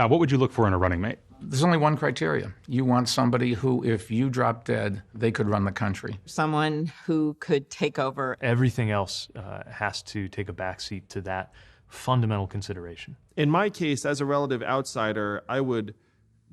What would you look for in a running mate? There's only one criteria. You want somebody who, if you drop dead, they could run the country. Someone who could take over. Everything else has to take a backseat to that fundamental consideration. In my case, as a relative outsider, I would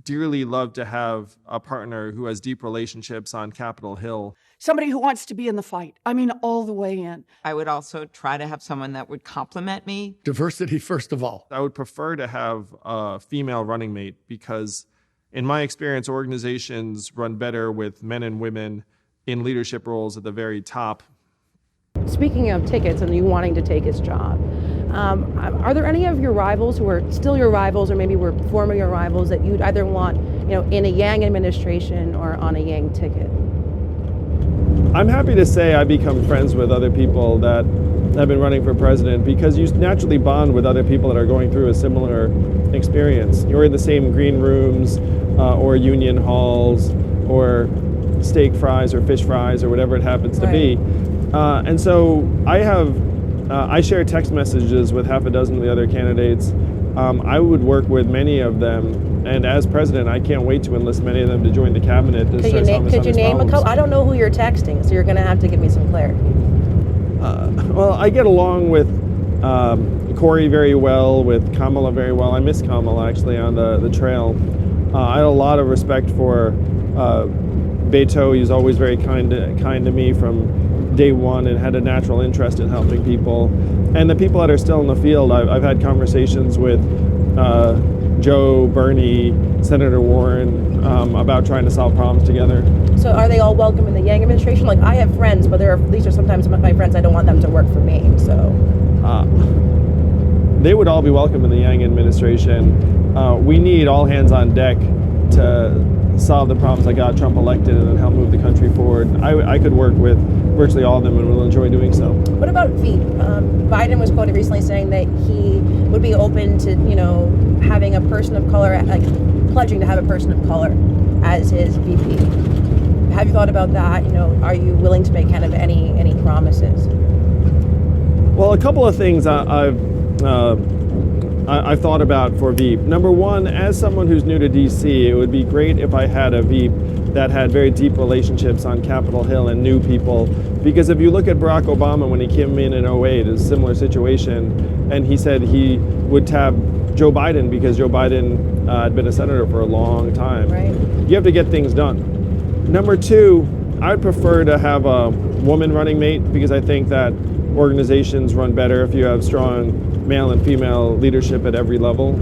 dearly love to have a partner who has deep relationships on Capitol Hill. Somebody who wants to be in the fight. I mean, all the way in. I would also try to have someone that would complement me. Diversity, first of all. I would prefer to have a female running mate because, in my experience, organizations run better with men and women in leadership roles at the very top. Speaking of tickets and you wanting to take his job, are there any of your rivals who are still your rivals or maybe were former your rivals that you'd either want, in a Yang administration or on a Yang ticket? I'm happy to say I become friends with other people that have been running for president because you naturally bond with other people that are going through a similar experience. You're in the same green rooms or union halls or steak fries or fish fries or whatever it happens to be. And so I share text messages with half a dozen of the other candidates. I would work with many of them, and as president, I can't wait to enlist many of them to join the cabinet. Could you name a couple? I don't know who you're texting, so you're going to have to give me some clarity. Well, I get along with Cory very well, with Kamala very well. I miss Kamala actually on the trail. I had a lot of respect for Beto. He's always very kind to me from day one and had a natural interest in helping people. And the people that are still in the field, I've had conversations with Joe, Bernie, Senator Warren about trying to solve problems together. So are they all welcome in the Yang administration? Like, I have friends, but these are sometimes my friends, I don't want them to work for me, so. They would all be welcome in the Yang administration. We need all hands on deck to solve the problems that got Trump elected and help move the country forward. I could work with virtually all of them and will enjoy doing so. What about Veep? Biden was quoted recently saying that he would be open to, having a person of color, like pledging to have a person of color as his VP. Have you thought about that? Are you willing to make kind of any promises? Well, a couple of things I've thought about for Veep. Number one, as someone who's new to DC, it would be great if I had a Veep that had very deep relationships on Capitol Hill and knew people. Because if you look at Barack Obama when he came in 2008, it's a similar situation, and he said he would tap Joe Biden because Joe Biden had been a senator for a long time. Right. You have to get things done. Number two, I'd prefer to have a woman running mate because I think that organizations run better if you have strong male and female leadership at every level.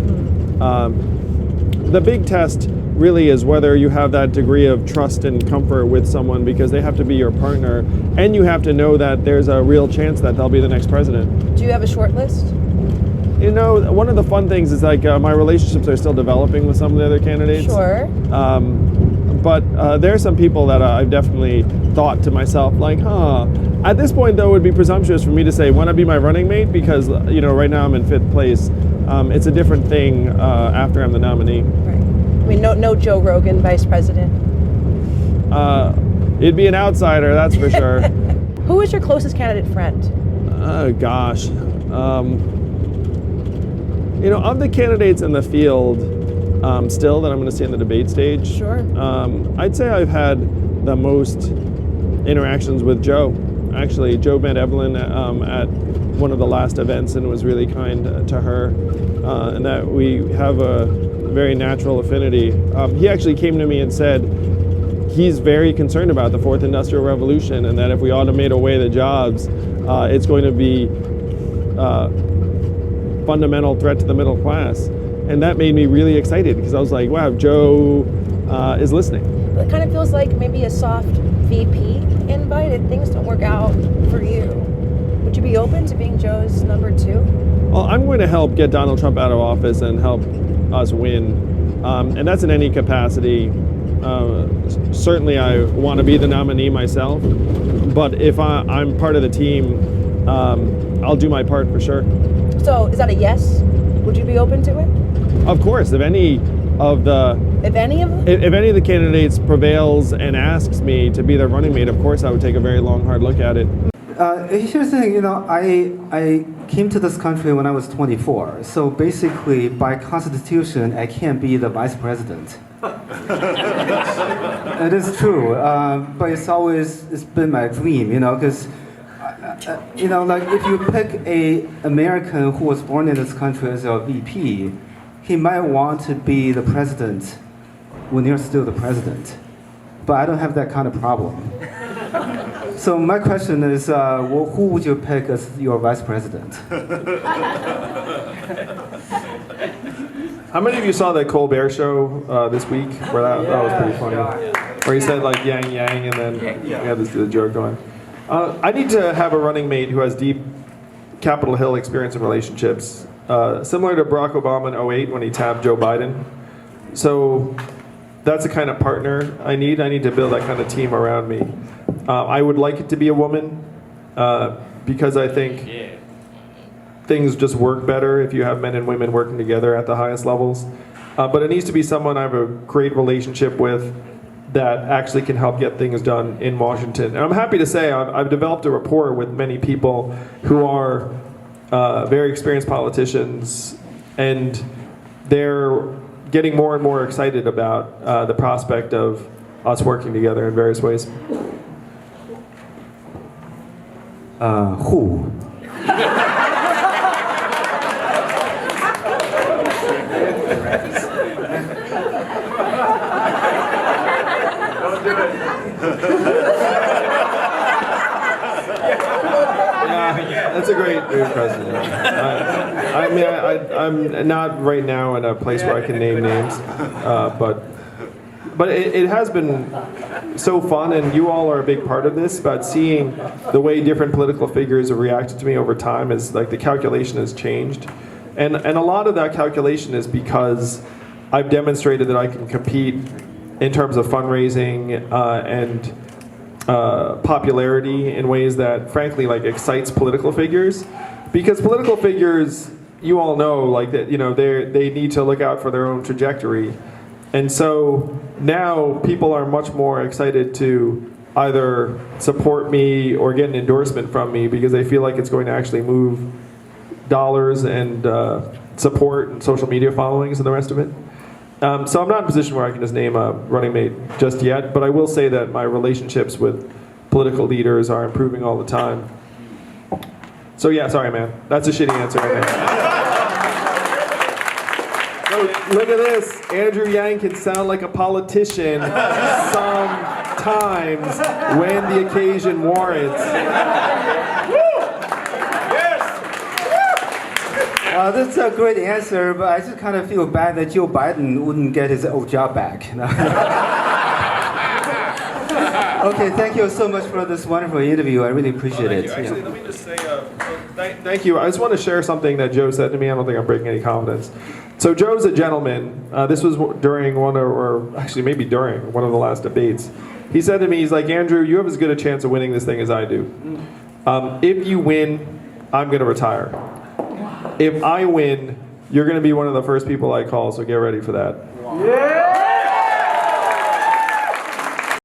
The big test really is whether you have that degree of trust and comfort with someone because they have to be your partner and you have to know that there's a real chance that they'll be the next president. Do you have a short list? One of the fun things is like my relationships are still developing with some of the other candidates. Sure. But there are some people that I've definitely thought to myself, like, At this point, though, it would be presumptuous for me to say, want to be my running mate? Because, right now I'm in 5th place. It's a different thing after I'm the nominee. Right. I mean, no Joe Rogan, vice president. It'd be an outsider, that's for sure. Who is your closest candidate friend? Oh, gosh. Of the candidates in the field, still that I'm going to see on the debate stage. Sure. I'd say I've had the most interactions with Joe. Actually, Joe met Evelyn at one of the last events and was really kind to her, and that we have a very natural affinity. He actually came to me and said he's very concerned about the 4th Industrial Revolution and that if we automate away the jobs, it's going to be a fundamental threat to the middle class. And that made me really excited because I was like, wow, Joe is listening. It kind of feels like maybe a soft VP invite if things don't work out for you. Would you be open to being Joe's number 2? Well, I'm going to help get Donald Trump out of office and help us win. And that's in any capacity. Certainly I want to be the nominee myself. But if I'm part of the team, I'll do my part for sure. So is that a yes? Would you be open to it? Of course. If any of the candidates prevails and asks me to be their running mate, of course I would take a very long, hard look at it. Here's the thing, I came to this country when I was 24. So basically, by constitution, I can't be the vice president. It is true, but it's been my dream, because, like if you pick a American who was born in this country as a VP, he might want to be the president when you're still the president. But I don't have that kind of problem. So my question is, who would you pick as your vice president? How many of you saw that Colbert show this week? Where that was pretty funny. Where he said like yang yang, and then we had the joke going. I need to have a running mate who has deep Capitol Hill experience in relationships, similar to Barack Obama in 2008 when he tapped Joe Biden. So that's the kind of partner I need. I need to build that kind of team around me. I would like it to be a woman because I think things just work better if you have men and women working together at the highest levels. But it needs to be someone I have a great relationship with that actually can help get things done in Washington. And I'm happy to say I've developed a rapport with many people who are very experienced politicians, and they're getting more and more excited about the prospect of us working together in various ways. Who? That's a great president. I'm not right now in a place where I can name names, but it has been so fun, and you all are a big part of this. About seeing the way different political figures have reacted to me over time is like the calculation has changed, and a lot of that calculation is because I've demonstrated that I can compete in terms of fundraising and popularity in ways that, frankly, like excites political figures, because political figures, you all know, like that, they need to look out for their own trajectory, and so now people are much more excited to either support me or get an endorsement from me because they feel like it's going to actually move dollars and support and social media followings and the rest of it. So I'm not in a position where I can just name a running mate just yet, but I will say that my relationships with political leaders are improving all the time. So yeah, sorry man, that's a shitty answer. So look at this, Andrew Yang can sound like a politician sometimes when the occasion warrants. That's a great answer, but I just kind of feel bad that Joe Biden wouldn't get his old job back. Okay, thank you so much for this wonderful interview. I really appreciate it. Actually, let me just say thank you. I just want to share something that Joe said to me. I don't think I'm breaking any confidence. So Joe's a gentleman. This was during one of the last debates. He said to me, he's like, Andrew, you have as good a chance of winning this thing as I do. If you win, I'm going to retire. If I win, you're going to be one of the first people I call, so get ready for that. Yeah!